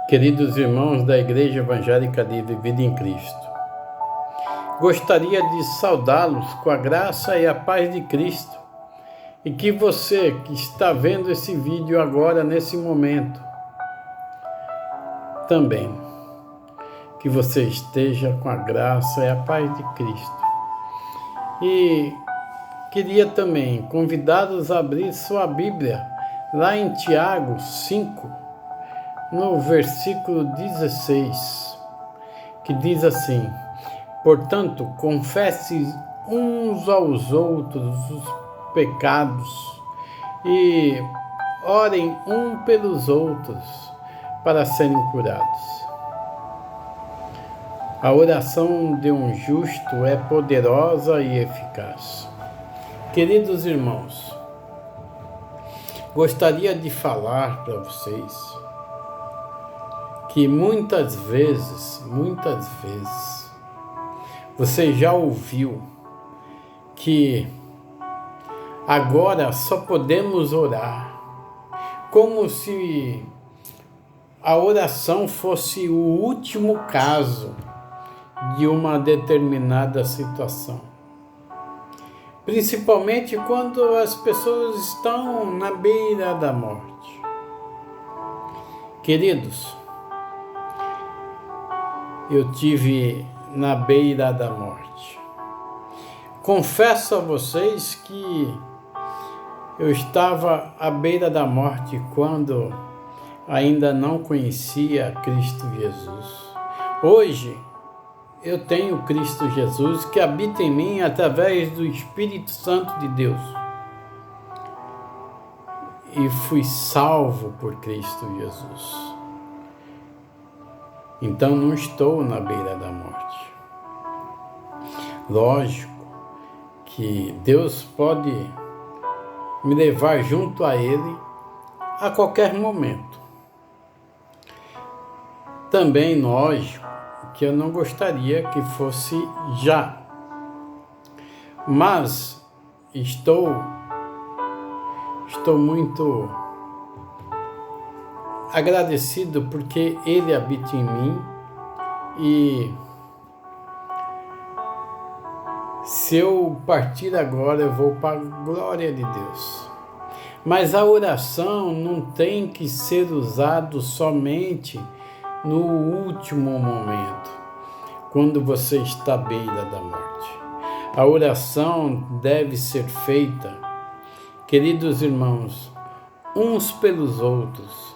Queridos irmãos da Igreja Evangélica Livre Vida em Cristo, gostaria de saudá-los com a graça e a paz de Cristo e que você que está vendo esse vídeo agora, nesse momento, também, que você esteja com a graça e a paz de Cristo. E queria também convidá-los a abrir sua Bíblia lá em Tiago 5, no versículo 16, que diz assim: portanto, confesse uns aos outros os pecados e orem um pelos outros para serem curados. A oração de um justo é poderosa e eficaz. Queridos irmãos, gostaria de falar para vocês que muitas vezes, você já ouviu que agora só podemos orar, como se a oração fosse o último caso de uma determinada situação. Principalmente quando as pessoas estão na beira da morte. Queridos, eu tive na beira da morte. Confesso a vocês que eu estava à beira da morte quando ainda não conhecia Cristo Jesus. Hoje, eu tenho Cristo Jesus que habita em mim através do Espírito Santo de Deus. E fui salvo por Cristo Jesus. Então não estou na beira da morte. Lógico que Deus pode me levar junto a Ele a qualquer momento. Também lógico que eu não gostaria que fosse já. Mas estou muito agradecido porque Ele habita em mim e se eu partir agora eu vou para a glória de Deus. Mas a oração não tem que ser usada somente no último momento, quando você está à beira da morte. A oração deve ser feita, queridos irmãos, uns pelos outros,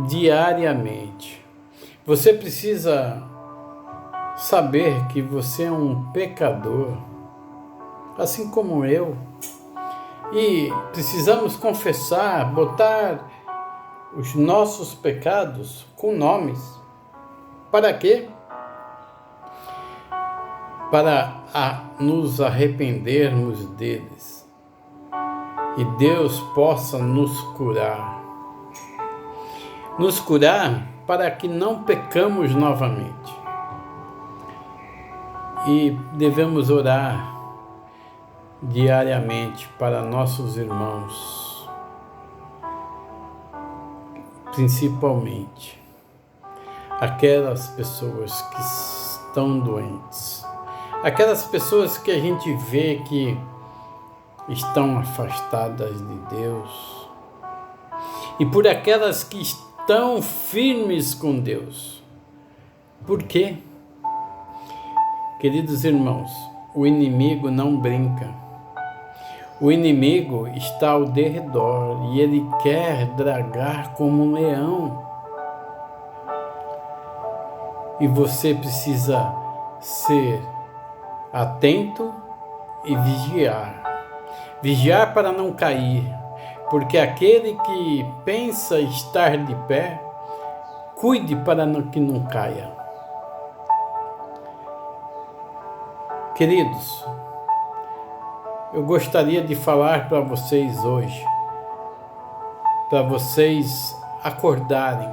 diariamente. Você precisa saber que você é um pecador, assim como eu, e precisamos confessar, botar os nossos pecados com nomes. Para quê? Para nos arrependermos deles e Deus possa nos curar. Nos curar para que não pecamos novamente. E devemos orar diariamente para nossos irmãos, principalmente aquelas pessoas que estão doentes, aquelas pessoas que a gente vê que estão afastadas de Deus, e por aquelas que estão firmes com Deus. Por quê? Queridos irmãos, o inimigo não brinca. O inimigo está ao derredor e ele quer dragar como um leão. E você precisa ser atento e vigiar. Vigiar para não cair, porque aquele que pensa estar de pé, cuide para que não caia. Queridos, eu gostaria de falar para vocês hoje, para vocês acordarem,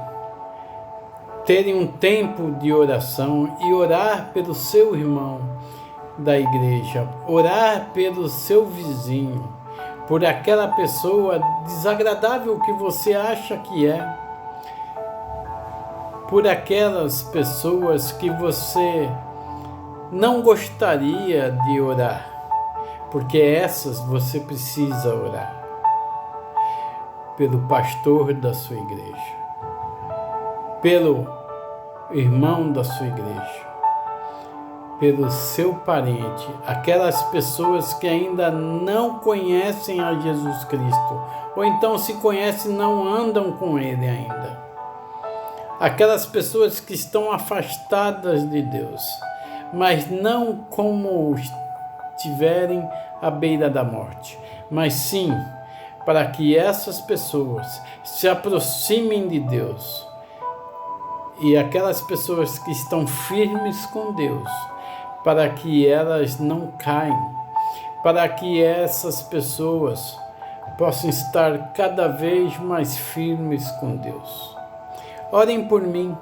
terem um tempo de oração e orar pelo seu irmão da igreja, orar pelo seu vizinho, por aquela pessoa desagradável que você acha que é. por aquelas pessoas que você não gostaria de orar, porque essas você precisa orar. Pelo pastor da sua igreja, pelo irmão da sua igreja, pelo seu parente, aquelas pessoas que ainda não conhecem a Jesus Cristo, ou então se conhecem e não andam com Ele ainda. Aquelas pessoas que estão afastadas de Deus, mas não como estiverem à beira da morte, mas sim para que essas pessoas se aproximem de Deus. E aquelas pessoas que estão firmes com Deus, para que elas não caiam, para que essas pessoas possam estar cada vez mais firmes com Deus. Orem por mim,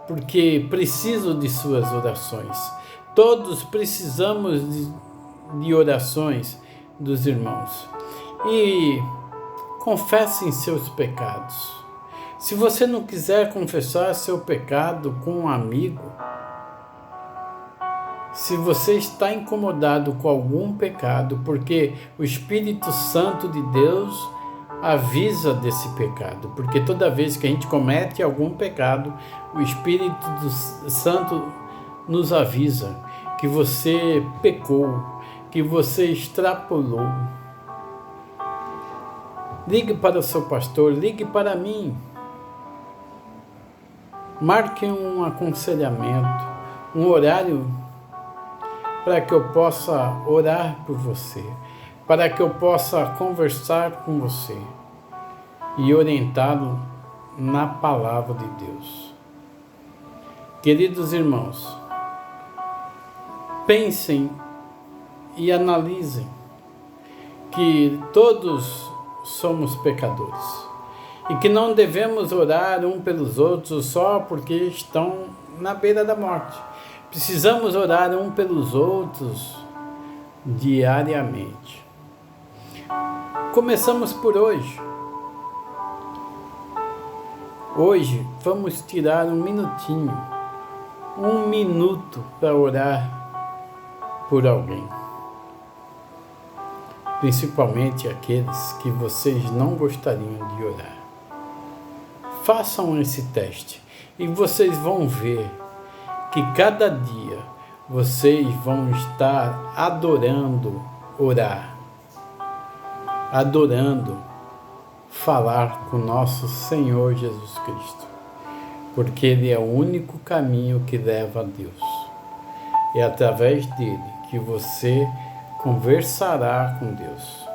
porque preciso de suas orações. Todos precisamos de orações dos irmãos. E confessem seus pecados. Se você não quiser confessar seu pecado com um amigo, se você está incomodado com algum pecado, porque o Espírito Santo de Deus avisa desse pecado, porque toda vez que a gente comete algum pecado, o Espírito Santo nos avisa que você pecou, que você extrapolou. Ligue para o seu pastor, ligue para mim. Marque um aconselhamento, um horário para que eu possa orar por você, para que eu possa conversar com você e orientá-lo na palavra de Deus. Queridos irmãos, pensem e analisem que todos somos pecadores e que não devemos orar um pelos outros só porque estão na beira da morte. Precisamos orar um pelos outros diariamente. Começamos por hoje. Hoje vamos tirar um minuto para orar por alguém. Principalmente aqueles que vocês não gostariam de orar. Façam esse teste e vocês vão ver que cada dia vocês vão estar adorando orar, adorando falar com nosso Senhor Jesus Cristo, porque Ele é o único caminho que leva a Deus. É através dele que você conversará com Deus.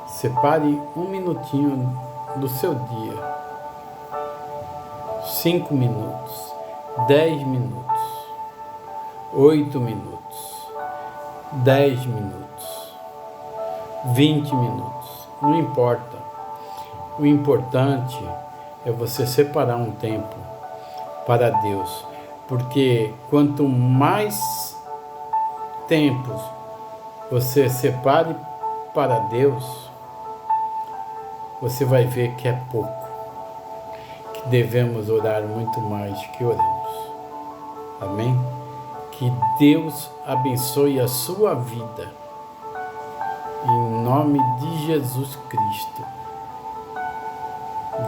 Separe um minutinho do seu dia, 5 minutos, 10 minutos, 8 minutos, 10 minutos, 20 minutos, não importa. O importante é você separar um tempo para Deus, porque quanto mais tempos você separe para Deus, você vai ver que é pouco, que devemos orar muito mais que oramos. Amém? Que Deus abençoe a sua vida, em nome de Jesus Cristo.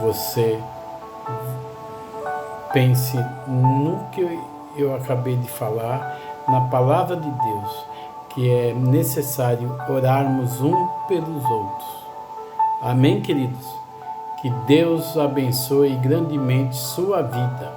Você pense no que eu acabei de falar, na palavra de Deus, que é necessário orarmos um pelos outros. Amém, queridos? Que Deus abençoe grandemente sua vida.